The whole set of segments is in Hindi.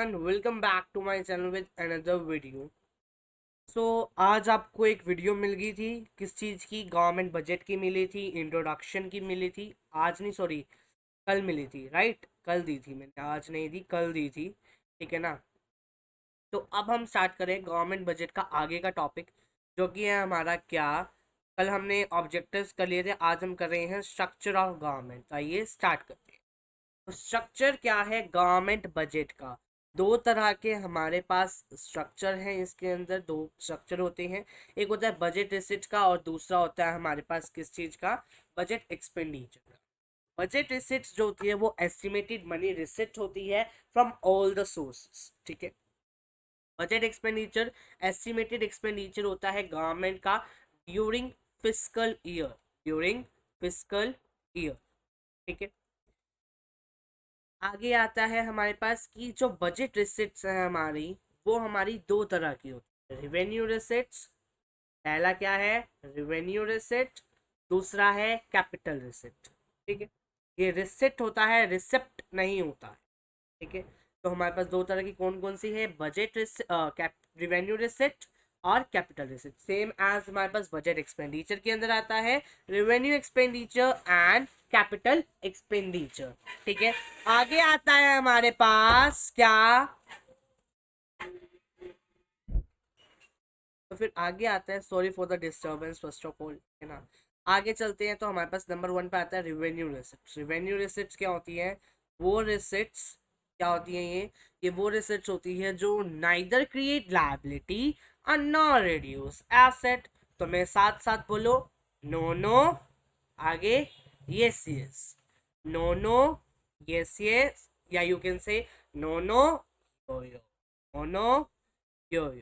Everyone, welcome back to my channel with another video. आज आपको एक वीडियो मिल गई थी। किस चीज़ की? गवर्नमेंट बजट की मिली थी, इंट्रोडक्शन की मिली थी। आज नहीं, सॉरी, कल मिली थी। राइट, कल दी थी मैंने, आज नहीं दी, कल दी थी। ठीक है ना? तो अब हम स्टार्ट करें गवर्नमेंट बजट का आगे का टॉपिक, जो कि है हमारा क्या। कल हमने ऑब्जेक्टिव्स कर लिए थे, आज हम कर रहे हैं स्ट्रक्चर ऑफ गवर्नमेंट। आइए स्टार्ट करते हैं। तो स्ट्रक्चर क्या है गवर्नमेंट बजट का? दो तरह के हमारे पास स्ट्रक्चर हैं। इसके अंदर दो स्ट्रक्चर होते हैं। एक होता है बजट रिसिप्ट का और दूसरा होता है हमारे पास किस चीज का? बजट एक्सपेंडिचर का। बजट रिसिप्ट जो होती है वो एस्टिमेटेड मनी रिसिप्ट होती है फ्रॉम ऑल द सोर्सेस। ठीक है। बजट एक्सपेंडिचर एस्टिमेटेड एक्सपेंडिचर होता है गवर्नमेंट का during fiscal year. During fiscal year. ठीक है। आगे आता है हमारे पास कि जो बजट रिसिप्ट्स है हमारी, वो हमारी दो तरह की होती है। रिवेन्यू रिसिप्ट्स, पहला क्या है? Revenue receipt. दूसरा है कैपिटल रिसिप्ट। ठीक है। ये रिसिप्ट होता है, रिसिप्ट नहीं होता है। ठीक है। तो हमारे पास दो तरह की कौन कौन सी है? बजट रिवेन्यू रिसिप्ट और कैपिटल रिसिप्ट। सेम एज हमारे पास बजट एक्सपेंडिचर के अंदर आता है revenue expenditure and capital expenditure. ठीक है। आगे आता है हमारे पास क्या? तो फिर आगे आता है, sorry for the disturbance first of all, है ना। आगे चलते हैं तो हमारे पास नंबर वन पे आता है रिवेन्यू रिसिप्ट। रिवेन्यू रिसिप्ट क्या होती है? वो रिसिप्ट्स क्या होती है? ये वो रिसिप्ट्स होती है जो नाइदर क्रिएट लायबिलिटी और नॉट रिड्यूस एसेट। तो मैं साथ साथ बोलो, नो नो, आगे yes yes, no no, yes yes, या you can say no no yo yo, no no yo yo.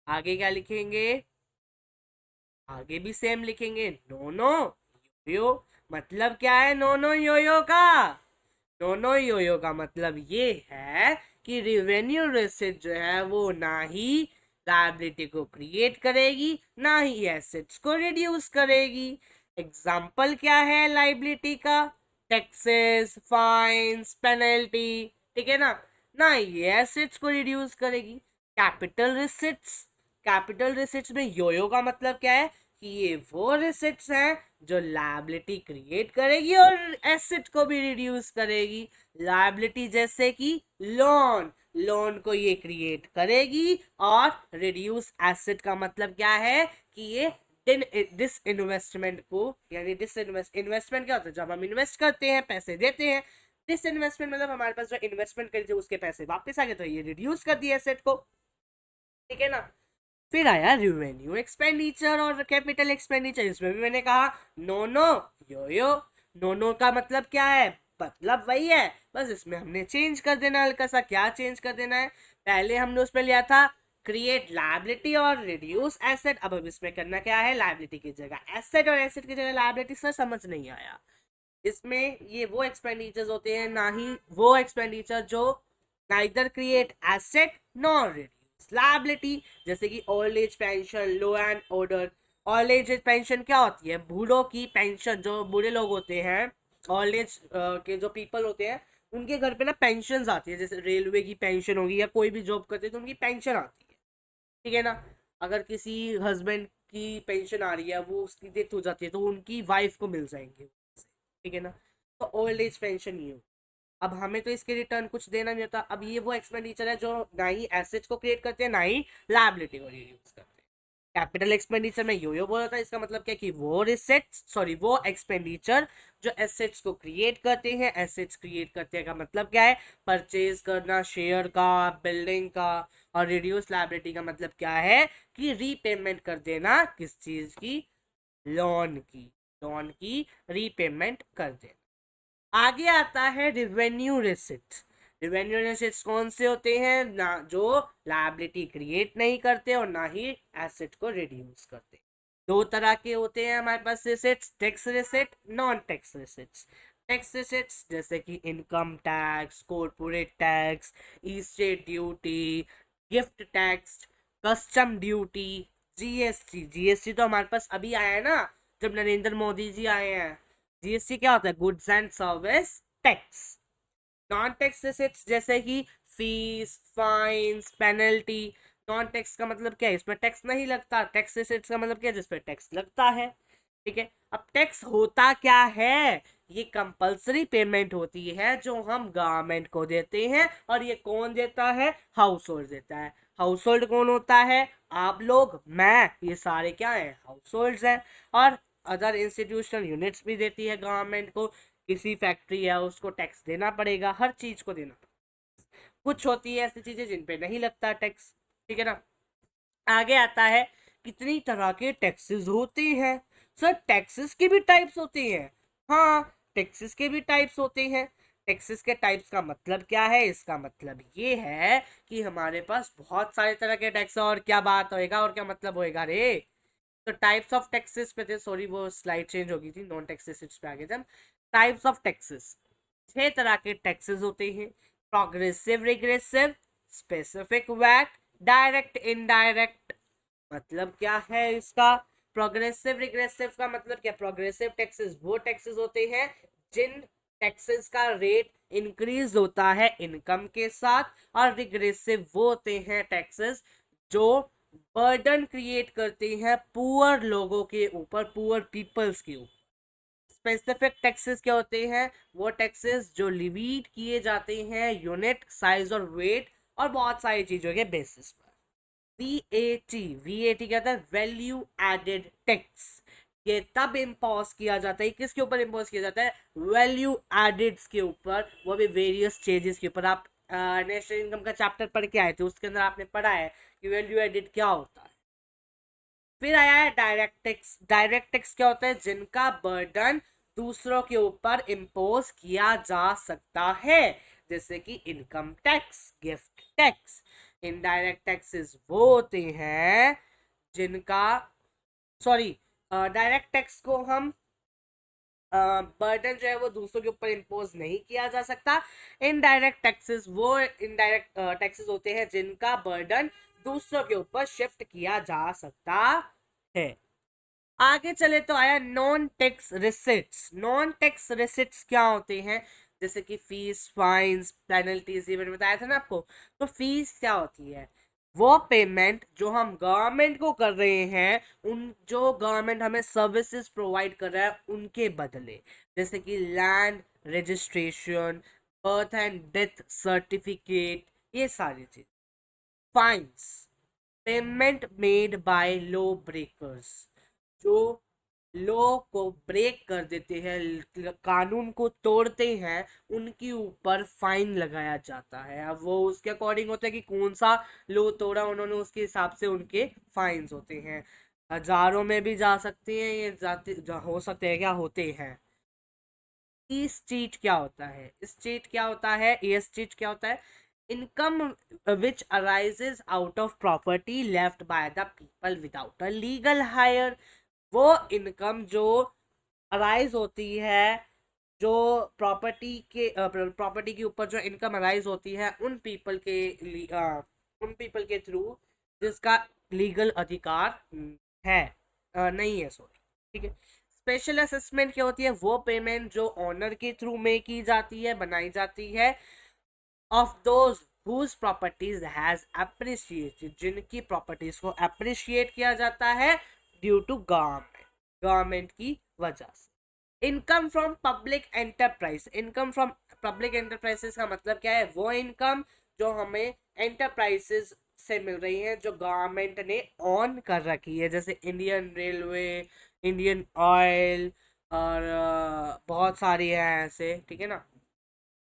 आगे क्या लिखेंगे? आगे भी सेम लिखेंगे, नो नो यो। मतलब क्या है नो नो योयो का? नो नो योयो का मतलब ये है कि रिवेन्यू रिसिप्ट जो है वो ना ही लायबिलिटी को क्रिएट करेगी, ना ही एसेट्स को रिड्यूस करेगी। एग्जाम्पल क्या है लायबिलिटी का? Taxes, fines, penalty. ठीक है ना? ना ये एसेट्स को रिड्यूस करेगी। कैपिटल रिसिप्ट्स, कैपिटल रिसिप्ट्स में योयो का मतलब क्या है? कि ये वो रिसिप्ट्स हैं जो लायबिलिटी क्रिएट करेगी और एसेट को भी रिड्यूस करेगी। लायबिलिटी जैसे कि लोन, लोन को ये क्रिएट करेगी। और रिड्यूस एसेट का मतलब क्या है? कि ये डिस इन्वेस्टमेंट को, यानी इन्वेस्टमेंट क्या होता है? जब हम इन्वेस्ट करते हैं, पैसे देते हैं। डिस इन्वेस्टमेंट मतलब हमारे पास जो इन्वेस्टमेंट करी थी उसके पैसे वापस आ गए, तो ये रिड्यूस कर दिया एसेट को। ठीक है ना? फिर आया रिवेन्यू एक्सपेंडिचर और कैपिटल एक्सपेंडिचर। इसमें भी मैंने कहा no no yo yo. No no का मतलब क्या है? मतलब वही है, बस इसमें हमने चेंज कर देना हल्का सा। क्या चेंज कर देना है? पहले हमने उसमें लिया था क्रिएट लायबिलिटी और रिड्यूस एसेट। अब इसमें करना क्या है? लायबिलिटी की जगह एसेट और एसेट की जगह लायबिलिटी। सर समझ नहीं आया। इसमें ये वो एक्सपेंडिचर्स होते हैं, ना ही वो एक्सपेंडिचर जो neither create asset nor reduce liability. जैसे कि old age pension, low and order. Old age pension क्या होती है? बूढ़ों की पेंशन। जो बूढ़े लोग होते हैं, ओल्ड एज के जो पीपल होते हैं, उनके घर पे ना पेंशन आती है। जैसे रेलवे की पेंशन होगी या कोई भी जॉब करते हैं तो उनकी पेंशन आती है। ठीक है ना? अगर किसी हस्बैंड की पेंशन आ रही है, वो उसकी डेथ हो जाती है, तो उनकी वाइफ को मिल जाएंगे। ठीक है ना? तो ओल्ड एज पेंशन ये हो। अब हमें तो इसके रिटर्न कुछ देना नहीं होता। अब ये वो एक्सपेंडिचर है जो ना ही एसेट्स को क्रिएट करते हैं, ना ही लायबिलिटी को रिड्यूस करते हैं। कैपिटल एक्सपेंडिचर में यो बोला था, इसका मतलब क्या कि वो रिसेट्स, सॉरी, वो एक्सपेंडिचर जो एसेट्स को क्रिएट करते हैं। एसेट्स क्रिएट करते हैं का मतलब क्या है? परचेज करना शेयर का, बिल्डिंग का। और रिड्यूस लायबिलिटी का मतलब क्या है? कि रीपेमेंट कर देना किस चीज की? लोन की। लोन की रीपेमेंट कर देना। आगे आता है रिवेन्यू रिसिप्ट। रिवेन्यू रिसिप्ट कौन से होते हैं? ना जो लायबिलिटी क्रिएट नहीं करते और ना ही एसेट को रिड्यूस करते। दो तरह के होते हैं हमारे पास receipts, tax receipt, non tax receipts. Tax receipts जैसे कि income tax, corporate tax, state duty, gift tax, custom duty, GST. GST तो हमारे पास अभी आया है ना, जब नरेंद्र मोदी जी आए हैं। जीएसटी क्या होता है? Goods and service tax. Non tax receipts जैसे कि fees, fines, penalty. Non tax का मतलब क्या है, इसमें टैक्स नहीं लगता। टैक्स रिसिट्स का मतलब क्या है, जिसपे टैक्स लगता है। ठीक है, अब टैक्स होता क्या है, ये कंपल्सरी पेमेंट होती है जो हम गवर्नमेंट को देते हैं, और ये कौन देता है, हाउस होल्ड देता है। हाउस होल्ड कौन होता है, आप लोग, मैं, ये सारे क्या है, हाउस होल्ड्स हैं। और अदर इंस्टीट्यूशनल यूनिट्स भी देती है गवर्नमेंट को। किसी फैक्ट्री है उसको टैक्स देना पड़ेगा, हर चीज को देना। कुछ होती है ऐसी चीजें जिन पे नहीं लगता टैक्स। ठीक है ना। आगे आता है, कितनी तरह के टैक्सेस होते हैं। सर टैक्सेस की भी टाइप्स होती हैं। हाँ, टैक्सेस के भी टाइप्स होते हैं। टैक्सेस के टाइप्स का मतलब क्या है, इसका मतलब ये है कि हमारे पास बहुत सारे तरह के टैक्स। और क्या बात होएगा, और क्या मतलब होएगा रे। तो टाइप्स ऑफ टैक्सेस पे थे, सॉरी वो स्लाइड चेंज हो गई थी, नॉन टैक्सेस पे आ गए थे हम। टाइप्स ऑफ टैक्सेस, 6 तरह के टैक्सेस होते हैं। Progressive, regressive, specific VAT, direct, indirect. मतलब क्या है इसका, प्रोग्रेसिव रिग्रेसिव का मतलब क्या, प्रोग्रेसिव टैक्सेस वो टैक्सेस होते हैं जिन टैक्सेस का रेट इंक्रीज होता है इनकम के साथ। और रिग्रेसिव वो होते हैं टैक्सेस जो बर्डन क्रिएट करते हैं पुअर लोगों के ऊपर, पुअर पीपल्स के ऊपर। स्पेसिफिक टैक्सेस क्या होते हैं, वो टैक्सेस जो लिवीट किए जाते हैं यूनिट, साइज और वेट और बहुत सारी चीजों के बेसिस पर। वीएटी, वीएटी क्या होता है, वैल्यू एडेड टैक्स। ये तब इम्पोज किया जाता है, किसके ऊपर इम्पोज किया जाता है, वैल्यू एडेड के ऊपर, वो भी वेरियस स्टेजेस के ऊपर। आप नेशनल इनकम का चैप्टर पढ़ के आए थे, उसके अंदर आपने पढ़ा है कि वैल्यू एडेड क्या होता है। फिर आया है डायरेक्ट टैक्स। डायरेक्ट टैक्स क्या होता है, जिनका बर्डन दूसरों के ऊपर इम्पोज किया जा सकता है, जैसे कि income tax, gift tax. Indirect taxes वो होते हैं जिनका, सॉरी, डायरेक्ट टैक्स को हम बर्डन जो है वो दूसरों के ऊपर इम्पोज नहीं किया जा सकता। इनडायरेक्ट टैक्सेस वो इनडायरेक्ट टैक्सेस होते हैं जिनका बर्डन दूसरों के ऊपर शिफ्ट किया जा सकता है। आगे चले तो आया non tax receipts. Non tax receipts क्या होते हैं, जैसे कि फीस, फाइन्स, पेनल्टीज, ये मैंने बताया था ना आपको। तो फीस क्या होती है, वो पेमेंट जो हम गवर्नमेंट को कर रहे हैं, उन जो गवर्नमेंट हमें सर्विसेज प्रोवाइड कर रहा है उनके बदले, जैसे कि land registration, birth and death certificate, ये सारी चीज। Fines, payment made by law breakers, जो लॉ को ब्रेक कर देते हैं, कानून को तोड़ते हैं, उनके ऊपर फाइन लगाया जाता है। अब वो उसके अकॉर्डिंग होता है कि कौन सा लॉ तोड़ा उन्होंने, उसके हिसाब से उनके फाइन्स होते हैं। हजारों में भी जा सकते हैं, ये हो सकते हैं, क्या होते हैं। ई स्टेट क्या होता है, स्टेट क्या होता है, ये स्टेट क्या होता है, income which arises out of property left by the people without a legal higher. वो इनकम जो अराइज होती है, जो प्रॉपर्टी के ऊपर जो इनकम अराइज होती है उन पीपल के उन पीपल के थ्रू जिसका लीगल अधिकार है, नहीं है, सॉरी। ठीक है। स्पेशल असेसमेंट क्या होती है, वो पेमेंट जो ऑनर के थ्रू में की जाती है, बनाई जाती है, of those whose properties has appreciated, जिनकी प्रॉपर्टीज को अप्रिशिएट किया जाता है ड्यू टू गवर्नमेंट की वजह से। Income from public enterprise. Income from public enterprises का मतलब क्या है, वो इनकम जो हमें एंटरप्राइजेस से मिल रही है जो गवर्नमेंट ने ऑन कर रखी है, जैसे इंडियन रेलवे, इंडियन ऑयल, और बहुत सारी है ऐसे। ठीक है ना।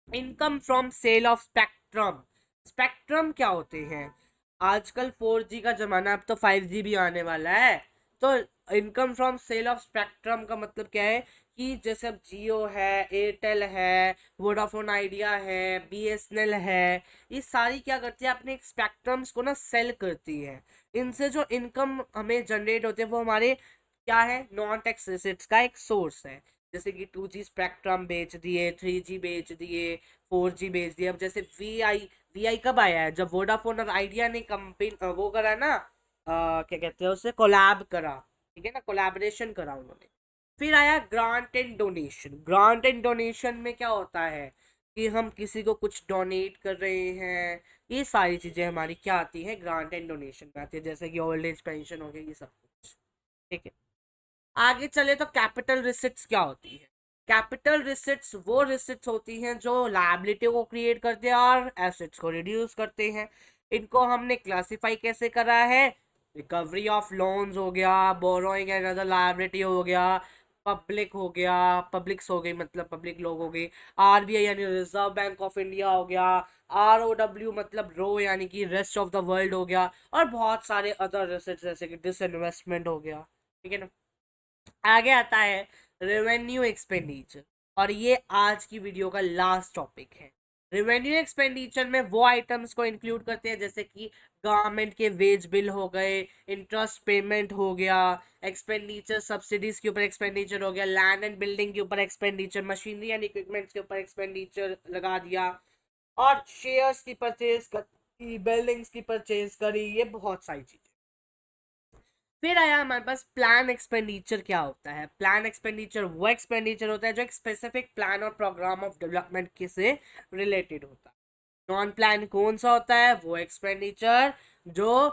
Income from sale of spectrum. Spectrum क्या होते हैं, आजकल 4G का जमाना, अब तो 5G भी आने वाला है। तो income from sale of spectrum का मतलब क्या है, कि जैसे अब जियो है, एयरटेल है, वोडाफोन आइडिया है, BSNL है, ये सारी क्या करती है, अपने स्पेक्ट्रम्स को ना सेल करती है। इनसे जो इनकम हमें जनरेट होते हैं वो हमारे क्या है, नॉन टैक्स एसेट्स का एक सोर्स है। जैसे कि 2G स्पेक्ट्रम बेच दिए, 3G बेच दिए, 4G बेच दिए। अब जैसे वी आई कब आया है, जब वोडाफोन और आइडिया ने कंपेन वो करा ना, क्या कहते हैं उसे, कोलैब करा। ठीक है ना, कोलैबोरेशन करा उन्होंने। फिर आया grant and donation. Grant and donation में क्या होता है, कि हम किसी को कुछ डोनेट कर रहे हैं, ये सारी चीजें हमारी क्या आती हैं, ग्रांट एंड डोनेशन में आती है, जैसे कि ओल्ड एज पेंशन हो गया, ये सब कुछ। ठीक है, आगे चले तो कैपिटल रिसिट्स क्या होती है। कैपिटल रिसिट्स वो रिसिट्स होती हैं जो लायबिलिटी को क्रिएट करते हैं और एसेट्स को रिड्यूस करते हैं। इनको हमने क्लासिफाई कैसे करा है, रिकवरी ऑफ लोन्स हो गया, बोरोइंग एंड अदर लायबिलिटी हो गया, पब्लिक हो गया, पब्लिक्स हो गई मतलब पब्लिक लोग हो गए, आरबीआई यानी रिजर्व बैंक ऑफ इंडिया हो गया, आरओडब्ल्यू मतलब रो यानी कि रेस्ट ऑफ द वर्ल्ड हो गया, और बहुत सारे अदर रिसिट्स जैसे कि डिसइन्वेस्टमेंट हो गया। ठीक है ना। आगे आता है रेवेन्यू एक्सपेंडिचर, और ये आज की वीडियो का लास्ट टॉपिक है। रेवेन्यू एक्सपेंडिचर में वो आइटम्स को इंक्लूड करते हैं जैसे कि गवर्नमेंट के वेज बिल हो गए, इंटरेस्ट पेमेंट हो गया, एक्सपेंडिचर सब्सिडीज के ऊपर एक्सपेंडिचर हो गया, लैंड एंड बिल्डिंग के ऊपर एक्सपेंडिचर, मशीनरी एंड इक्विपमेंट्स के ऊपर एक्सपेंडिचर लगा दिया, और शेयर्स की परचेज करी, बिल्डिंग्स की परचेज करी, ये बहुत सारी चीजें। फिर आया हमारे पास प्लान एक्सपेंडिचर। क्या होता है प्लान एक्सपेंडिचर? वो एक्सपेंडिचर होता है जो एक स्पेसिफिक प्लान और प्रोग्राम ऑफ डेवलपमेंट के से रिलेटेड होता है। नॉन प्लान कौन सा होता है? वो एक्सपेंडिचर जो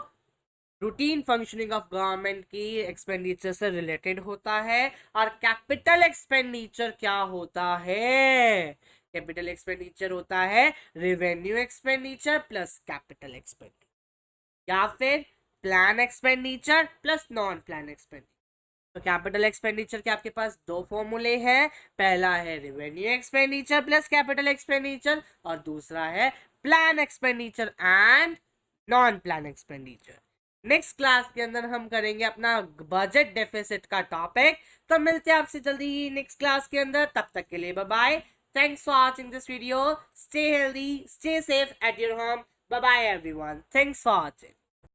रूटीन फंक्शनिंग ऑफ गवर्नमेंट की एक्सपेंडिचर से रिलेटेड होता है। और कैपिटल एक्सपेंडिचर क्या होता है? कैपिटल एक्सपेंडिचर होता है revenue expenditure plus capital expenditure, या फिर plan expenditure plus non plan expenditure. तो कैपिटल एक्सपेंडिचर के आपके पास दो फॉर्मूले हैं, पहला है revenue expenditure plus capital expenditure, और दूसरा है plan expenditure and non plan expenditure. Next class के अंदर हम करेंगे अपना बजट डेफिसिट का टॉपिक। तो मिलते हैं आपसे जल्दी नेक्स्ट क्लास के अंदर, तब तक के लिए bye bye. Thanks for watching this video. Stay healthy, stay safe at your home. Bye bye everyone, thanks for watching.